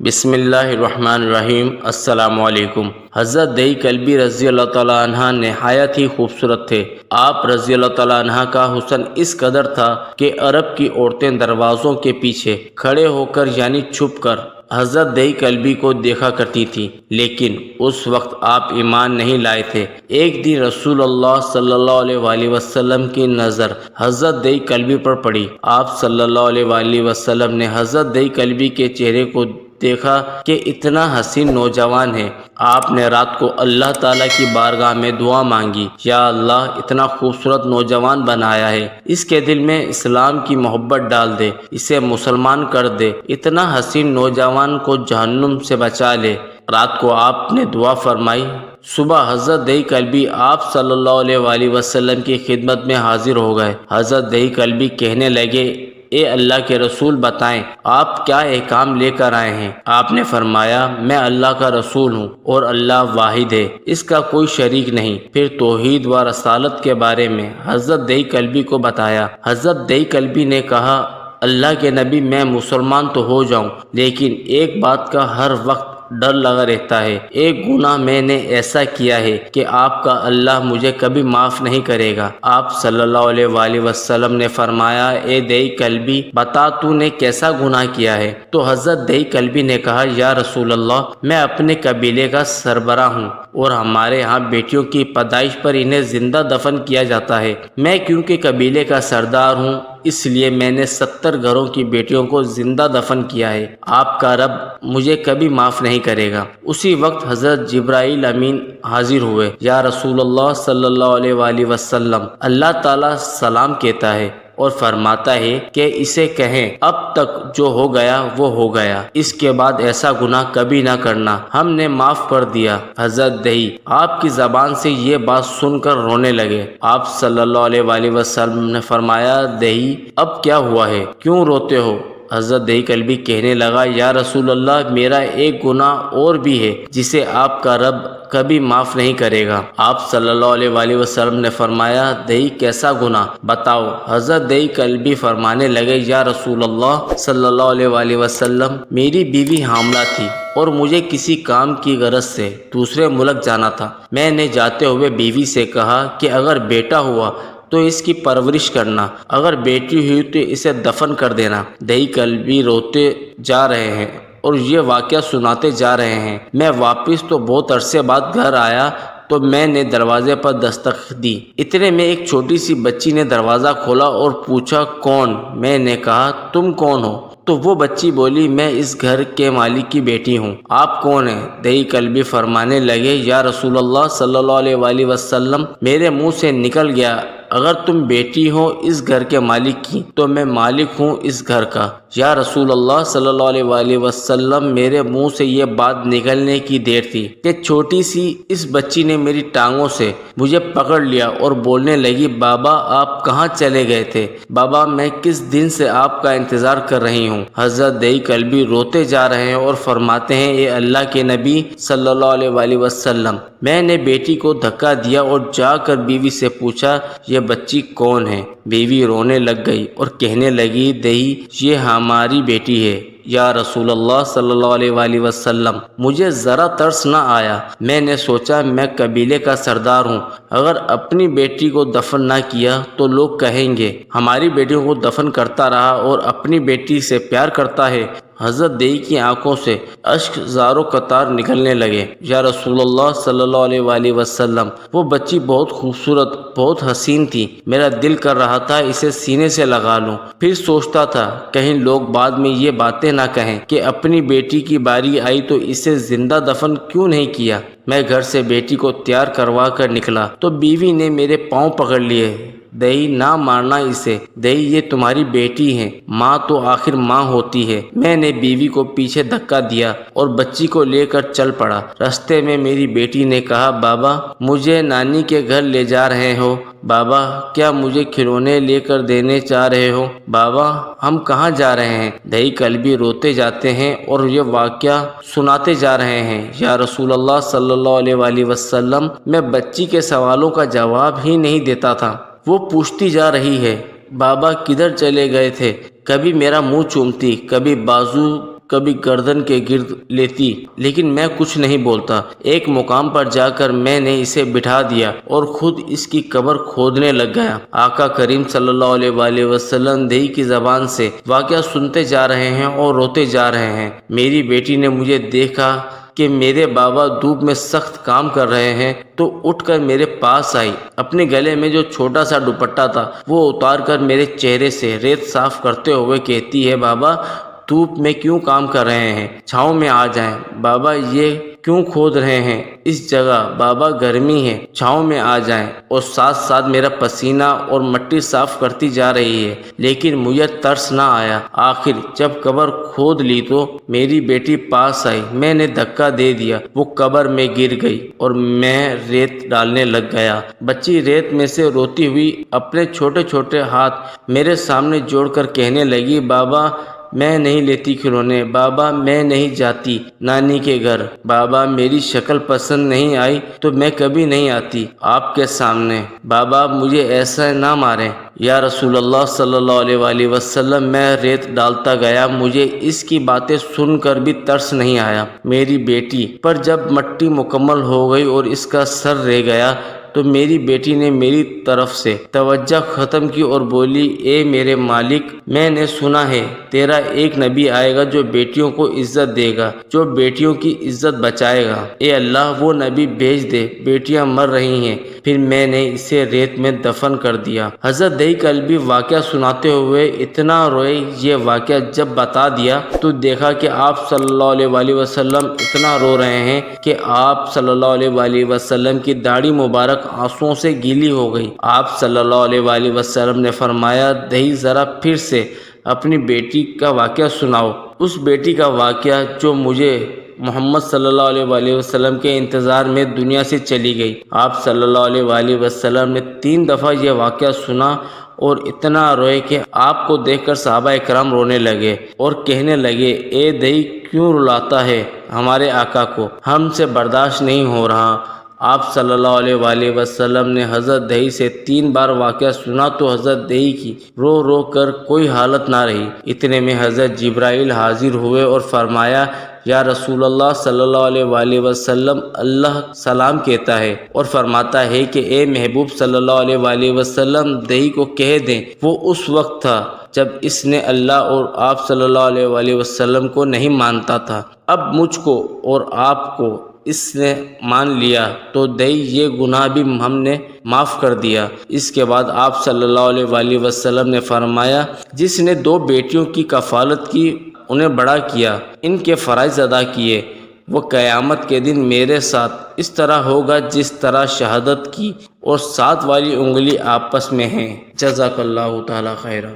بسم اللہ الرحمن الرحیم۔ السلام علیکم۔ حضرت دہی کلبی رضی اللہ تعالیٰ عنہ نہایت ہی خوبصورت تھے۔ آپ رضی اللہ تعالیٰ عنہ کا حسن اس قدر تھا کہ عرب کی عورتیں دروازوں کے پیچھے کھڑے ہو کر یعنی چھپ کر حضرت دہی کلبی کو دیکھا کرتی تھیں، لیکن اس وقت آپ ایمان نہیں لائے تھے۔ ایک دن رسول اللہ صلی اللہ علیہ وآلہ وسلم کی نظر حضرت دہی کلبی پر پڑی۔ آپ صلی اللہ علیہ وآلہ وسلم نے حضرت دہی کلبی کے چہرے کو دیکھا کہ اتنا حسین نوجوان ہے۔ آپ نے رات کو اللہ تعالیٰ کی بارگاہ میں دعا مانگی، یا اللہ اتنا خوبصورت نوجوان بنایا ہے، اس کے دل میں اسلام کی محبت ڈال دے، اسے مسلمان کر دے، اتنا حسین نوجوان کو جہنم سے بچا لے۔ رات کو آپ نے دعا فرمائی۔ صبح حضرت دہی کلبی آپ صلی اللہ علیہ وآلہ وسلم کی خدمت میں حاضر ہو گئے۔ حضرت دہی کلبی کہنے لگے، اے اللہ کے رسول بتائیں آپ کیا احکام لے کر آئے ہیں؟ آپ نے فرمایا، میں اللہ کا رسول ہوں اور اللہ واحد ہے، اس کا کوئی شریک نہیں۔ پھر توحید و رسالت کے بارے میں حضرت دہی کلبی کو بتایا۔ حضرت دہی کلبی نے کہا، اللہ کے نبی میں مسلمان تو ہو جاؤں، لیکن ایک بات کا ہر وقت ڈر لگا رہتا ہے۔ ایک گناہ میں نے ایسا کیا ہے کہ آپ کا اللہ مجھے کبھی معاف نہیں کرے گا۔ آپ صلی اللہ علیہ وآلہ وسلم نے فرمایا، اے دہی کلبی بتا تو نے کیسا گناہ کیا ہے؟ تو حضرت دہی کلبی نے کہا، یا رسول اللہ میں اپنے قبیلے کا سربراہ ہوں اور ہمارے ہاں بیٹیوں کی پیدائش پر انہیں زندہ دفن کیا جاتا ہے۔ میں کیونکہ قبیلے کا سردار ہوں اس لیے میں نے 70 گھروں کی بیٹیوں کو زندہ دفن کیا ہے۔ آپ کا رب مجھے کبھی معاف نہیں کرے گا۔ اسی وقت حضرت جبرائیل امین حاضر ہوئے۔ یا رسول اللہ صلی اللہ علیہ وآلہ وسلم، اللہ تعالیٰ سلام کہتا ہے اور فرماتا ہے کہ اسے کہیں اب تک جو ہو گیا وہ ہو گیا، اس کے بعد ایسا گناہ کبھی نہ کرنا، ہم نے معاف کر دیا۔ حضرت دہی آپ کی زبان سے یہ بات سن کر رونے لگے۔ آپ صلی اللہ علیہ وآلہ وسلم نے فرمایا، دہی اب کیا ہوا ہے، کیوں روتے ہو؟ حضرت دہی کلبی کہنے لگا، یا رسول اللہ میرا ایک گناہ اور بھی ہے جسے آپ کا رب کبھی معاف نہیں کرے گا۔ آپ صلی اللہ علیہ وآلہ وسلم نے فرمایا، دہی کیسا گناہ بتاؤ؟ حضرت دہی کلبی فرمانے لگے، یا رسول اللہ صلی اللہ علیہ وآلہ وسلم میری بیوی حاملہ تھی اور مجھے کسی کام کی غرض سے دوسرے ملک جانا تھا۔ میں نے جاتے ہوئے بیوی سے کہا کہ اگر بیٹا ہوا تو اس کی پرورش کرنا، اگر بیٹی ہوئی تو اسے دفن کر دینا۔ دہی کلبی روتے جا رہے ہیں اور یہ واقعہ سناتے جا رہے ہیں۔ میں واپس تو بہت عرصے بعد گھر آیا تو میں نے دروازے پر دستک دی۔ اتنے میں ایک چھوٹی سی بچی نے دروازہ کھولا اور پوچھا، کون؟ میں نے کہا، تم کون ہو؟ تو وہ بچی بولی، میں اس گھر کے مالک کی بیٹی ہوں۔ آپ کون ہیں؟ دہی کلبی فرمانے لگے، یا رسول اللہ صلی اللہ علیہ وآلہ وسلم میرے منہ سے نکل گیا، اگر تم بیٹی ہو اس گھر کے مالک کی تو میں مالک ہوں اس گھر کا۔ یا رسول اللہ صلی اللہ علیہ وآلہ وسلم میرے منہ سے یہ بات نکلنے کی دیر تھی کہ چھوٹی سی اس بچی نے میری ٹانگوں سے مجھے پکڑ لیا اور بولنے لگی، بابا آپ کہاں چلے گئے تھے؟ بابا میں کس دن سے آپ کا انتظار کر رہی ہوں۔ حضرت دہی کلبی روتے جا رہے ہیں اور فرماتے ہیں، اے اللہ کے نبی صلی اللہ علیہ وآلہ وسلم میں نے بیٹی کو دھکا دیا اور جا کر بیوی سے پوچھا، یہ بچی کون ہے؟ بیوی رونے لگ گئی اور کہنے لگی، دہی یہ ہماری بیٹی ہے۔ یا رسول اللہ صلی اللہ علیہ وآلہ وسلم مجھے ذرا ترس نہ آیا، میں نے سوچا میں قبیلے کا سردار ہوں، اگر اپنی بیٹی کو دفن نہ کیا تو لوگ کہیں گے ہماری بیٹیوں کو دفن کرتا رہا اور اپنی بیٹی سے پیار کرتا ہے۔ حضرت دہی کی آنکھوں سے اشک زاروں قطار نکلنے لگے۔ یا رسول اللہ صلی اللہ علیہ وآلہ وسلم وہ بچی بہت خوبصورت، بہت حسین تھی، میرا دل کر رہا تھا اسے سینے سے لگا لوں۔ پھر سوچتا تھا کہیں لوگ بعد میں یہ باتیں نہ کہیں کہ اپنی بیٹی کی باری آئی تو اسے زندہ دفن کیوں نہیں کیا۔ میں گھر سے بیٹی کو تیار کروا کر نکلا تو بیوی نے میرے پاؤں پکڑ لیے، دہی نہ مارنا اسے، دہی یہ تمہاری بیٹی ہے، ماں تو آخر ماں ہوتی ہے۔ میں نے بیوی کو پیچھے دھکا دیا اور بچی کو لے کر چل پڑا۔ راستے میں میری بیٹی نے کہا، بابا مجھے نانی کے گھر لے جا رہے ہو؟ بابا کیا مجھے کھلونے لے کر دینے چاہ رہے ہو؟ بابا ہم کہاں جا رہے ہیں؟ دہی کلبی روتے جاتے ہیں اور یہ واقعہ سناتے جا رہے ہیں۔ یا رسول اللہ صلی اللہ علیہ وآلہ وسلم میں بچی کے سوالوں کا جواب ہی نہیں دیتا تھا۔ وہ پوچھتی جا رہی ہے، بابا کدھر چلے گئے تھے؟ کبھی میرا منہ چومتی، کبھی بازو کبھی گردن کے گرد لیتی، لیکن میں کچھ نہیں بولتا۔ ایک مقام پر جا کر میں نے اسے بٹھا دیا اور خود اس کی قبر کھودنے لگ گیا۔ آقا کریم صلی اللہ علیہ وآلہ وسلم دیہی کی زبان سے واقعہ سنتے جا رہے ہیں اور روتے جا رہے ہیں۔ میری بیٹی نے مجھے دیکھا کہ میرے بابا دھوپ میں سخت کام کر رہے ہیں تو اٹھ کر میرے پاس آئی، اپنے گلے میں جو چھوٹا سا دوپٹہ تھا وہ اتار کر میرے چہرے سے ریت صاف کرتے ہوئے کہتی ہے، بابا دھوپ میں کیوں کام کر رہے ہیں، چھاؤں میں آ جائیں۔ بابا یہ کیوں کھود رہے ہیں اس جگہ، بابا گرمی ہے، چھاؤں میں آ جائیں، اور ساتھ ساتھ میرا پسینہ اور مٹی صاف کرتی جا رہی ہے، لیکن مجھے ترس نہ آیا۔ آخر جب قبر کھود لی تو میری بیٹی پاس آئی، میں نے دھکا دے دیا، وہ قبر میں گر گئی اور میں ریت ڈالنے لگ گیا۔ بچی ریت میں سے روتی ہوئی اپنے چھوٹے چھوٹے ہاتھ میرے سامنے جوڑ کر کہنے لگی، بابا میں نہیں لیتی کھلونے، بابا میں نہیں جاتی نانی کے گھر، بابا میری شکل پسند نہیں آئی تو میں کبھی نہیں آتی آپ کے سامنے، بابا مجھے ایسا نہ ماریں۔ یا رسول اللہ صلی اللہ علیہ وآلہ وسلم، میں ریت ڈالتا گیا، مجھے اس کی باتیں سن کر بھی ترس نہیں آیا۔ میری بیٹی پر جب مٹی مکمل ہو گئی اور اس کا سر رہ گیا تو میری بیٹی نے میری طرف سے توجہ ختم کی اور بولی، اے میرے مالک، میں نے سنا ہے تیرا ایک نبی آئے گا جو بیٹیوں کو عزت دے گا، جو بیٹیوں کی عزت بچائے گا، اے اللہ وہ نبی بھیج دے، بیٹیاں مر رہی ہیں۔ پھر میں نے اسے ریت میں دفن کر دیا۔ حضرت دہی کلبی واقعہ سناتے ہوئے اتنا روئے۔ یہ واقعہ جب بتا دیا تو دیکھا کہ آپ صلی اللہ علیہ وآلہ وسلم اتنا رو رہے ہیں کہ آپ صلی اللہ علیہ وآلہ وسلم کی داڑھی مبارک آنسوؤں سے گیلی ہو گئی۔ آپ صلی اللہ علیہ وآلہ وسلم نے فرمایا، دہی ذرا پھر سے اپنی بیٹی کا واقعہ سناؤ۔ اس بیٹی کا واقعہ جو مجھے محمد صلی اللہ علیہ وآلہ وسلم کے انتظار میں دنیا سے چلی گئی۔ آپ صلی اللہ علیہ وآلہ وسلم نے 3 دفعہ یہ واقعہ سنا اور اتنا روئے کہ آپ کو دیکھ کر صحابہ اکرام رونے لگے اور کہنے لگے، اے دہی کیوں رلاتا ہے ہمارے آقا کو، ہم سے برداشت نہیں ہو رہا۔ آپ صلی اللہ علیہ وآلہ وسلم نے حضرت دہی سے 3 بار واقعہ سنا تو حضرت دہی کی رو رو کر کوئی حالت نہ رہی۔ اتنے میں حضرت جبرائیل حاضر ہوئے اور فرمایا، یا رسول اللہ صلی اللہ علیہ وآلہ وسلم، اللہ سلام کہتا ہے اور فرماتا ہے کہ اے محبوب صلی اللہ علیہ وآلہ وسلم، دہی کو کہہ دیں وہ اس وقت تھا جب اس نے اللہ اور آپ صلی اللہ علیہ وآلہ وسلم کو نہیں مانتا تھا، اب مجھ کو اور آپ کو اس نے مان لیا تو دہی یہ گناہ بھی ہم نے معاف کر دیا۔ اس کے بعد آپ صلی اللہ علیہ وآلہ وسلم نے فرمایا، جس نے 2 بیٹیوں کی کفالت کی، انہیں بڑا کیا، ان کے فرائض ادا کیے، وہ قیامت کے دن میرے ساتھ اس طرح ہوگا جس طرح شہادت کی اور 7 والی انگلی آپس میں ہیں۔ جزاک اللہ تعالی خیرہ۔